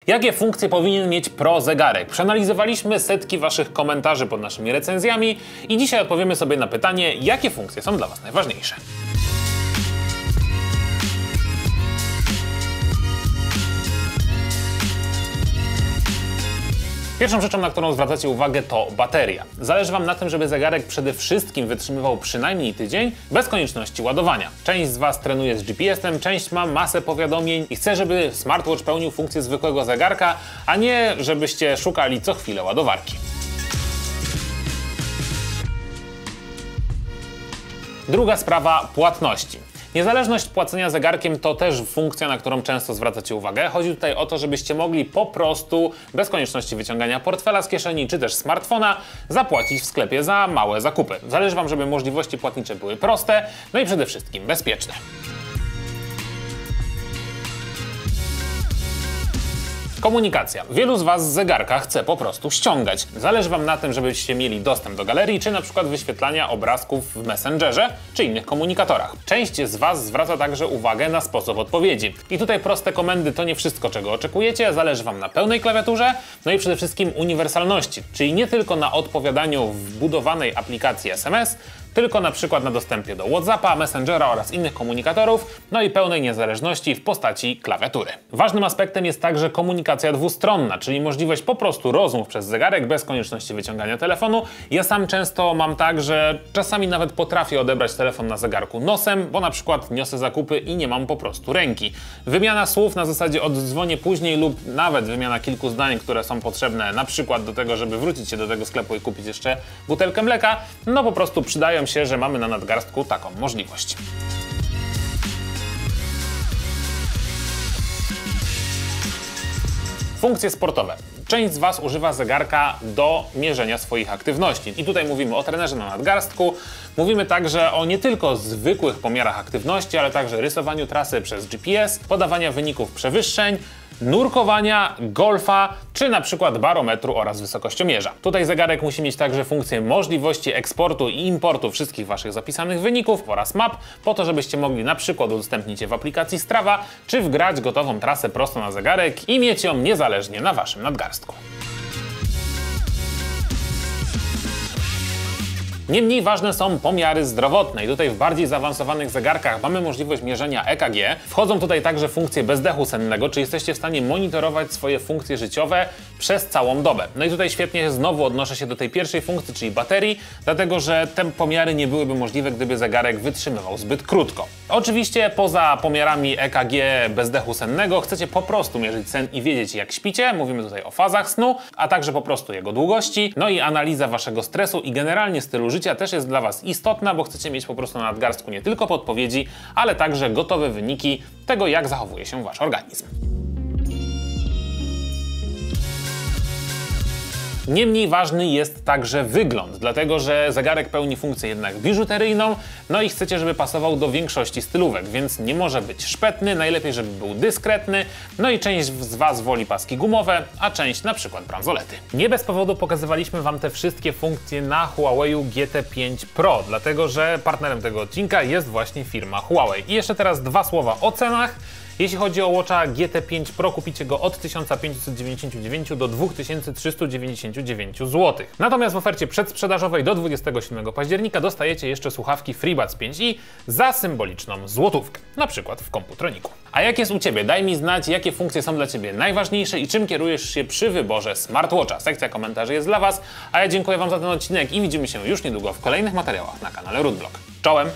Jakie funkcje powinien mieć Pro zegarek? Przeanalizowaliśmy setki waszych komentarzy pod naszymi recenzjami i dzisiaj odpowiemy sobie na pytanie, jakie funkcje są dla was najważniejsze. Pierwszą rzeczą, na którą zwracacie uwagę, to bateria. Zależy wam na tym, żeby zegarek przede wszystkim wytrzymywał przynajmniej tydzień bez konieczności ładowania. Część z was trenuje z GPS-em, część ma masę powiadomień i chce, żeby smartwatch pełnił funkcję zwykłego zegarka, a nie żebyście szukali co chwilę ładowarki. Druga sprawa, płatności. Niezależność płacenia zegarkiem to też funkcja, na którą często zwracacie uwagę. Chodzi tutaj o to, żebyście mogli po prostu, bez konieczności wyciągania portfela z kieszeni czy też smartfona, zapłacić w sklepie za małe zakupy. Zależy wam, żeby możliwości płatnicze były proste, no i przede wszystkim bezpieczne. Komunikacja. Wielu z was z zegarka chce po prostu ściągać. Zależy wam na tym, żebyście mieli dostęp do galerii, czy na przykład wyświetlania obrazków w Messengerze, czy innych komunikatorach. Część z was zwraca także uwagę na sposób odpowiedzi. I tutaj proste komendy to nie wszystko, czego oczekujecie, zależy wam na pełnej klawiaturze, no i przede wszystkim uniwersalności, czyli nie tylko na odpowiadaniu w wbudowanej aplikacji SMS, tylko na przykład na dostępie do WhatsAppa, Messengera oraz innych komunikatorów, no i pełnej niezależności w postaci klawiatury. Ważnym aspektem jest także komunikacja dwustronna, czyli możliwość po prostu rozmów przez zegarek bez konieczności wyciągania telefonu. Ja sam często mam tak, że czasami nawet potrafię odebrać telefon na zegarku nosem, bo na przykład niosę zakupy i nie mam po prostu ręki. Wymiana słów na zasadzie oddzwonię później lub nawet wymiana kilku zdań, które są potrzebne na przykład do tego, żeby wrócić się do tego sklepu i kupić jeszcze butelkę mleka, no po prostu przydają się, że mamy na nadgarstku taką możliwość. Funkcje sportowe. Część z was używa zegarka do mierzenia swoich aktywności. I tutaj mówimy o trenerze na nadgarstku, mówimy także o nie tylko zwykłych pomiarach aktywności, ale także rysowaniu trasy przez GPS, podawania wyników przewyższeń, nurkowania, golfa, czy na przykład barometru oraz wysokościomierza. Tutaj zegarek musi mieć także funkcję możliwości eksportu i importu wszystkich waszych zapisanych wyników oraz map, po to, żebyście mogli na przykład udostępnić je w aplikacji Strava, czy wgrać gotową trasę prosto na zegarek i mieć ją niezależnie na waszym nadgarstku. Niemniej ważne są pomiary zdrowotne i tutaj w bardziej zaawansowanych zegarkach mamy możliwość mierzenia EKG. Wchodzą tutaj także funkcje bezdechu sennego, czyli jesteście w stanie monitorować swoje funkcje życiowe przez całą dobę. No i tutaj świetnie znowu odnoszę się do tej pierwszej funkcji, czyli baterii, dlatego że te pomiary nie byłyby możliwe, gdyby zegarek wytrzymywał zbyt krótko. Oczywiście poza pomiarami EKG bezdechu sennego chcecie po prostu mierzyć sen i wiedzieć, jak śpicie. Mówimy tutaj o fazach snu, a także po prostu jego długości. No i analiza waszego stresu i generalnie stylu życia też jest dla was istotna, bo chcecie mieć po prostu na nadgarstku nie tylko podpowiedzi, ale także gotowe wyniki tego, jak zachowuje się wasz organizm. Niemniej ważny jest także wygląd, dlatego że zegarek pełni funkcję jednak biżuteryjną, no i chcecie, żeby pasował do większości stylówek, więc nie może być szpetny, najlepiej, żeby był dyskretny, no i część z was woli paski gumowe, a część na przykład bransolety. Nie bez powodu pokazywaliśmy wam te wszystkie funkcje na Huawei GT5 Pro, dlatego że partnerem tego odcinka jest właśnie firma Huawei. I jeszcze teraz dwa słowa o cenach. Jeśli chodzi o Watcha GT5 Pro, kupicie go od 1599 do 2399 zł. Natomiast w ofercie przedsprzedażowej do 27 października dostajecie jeszcze słuchawki FreeBuds 5i za symboliczną złotówkę, na przykład w Komputroniku. A jak jest u Ciebie? Daj mi znać, jakie funkcje są dla Ciebie najważniejsze i czym kierujesz się przy wyborze smartwatcha. Sekcja komentarzy jest dla Was, a ja dziękuję Wam za ten odcinek i widzimy się już niedługo w kolejnych materiałach na kanale Rootblog. Czołem!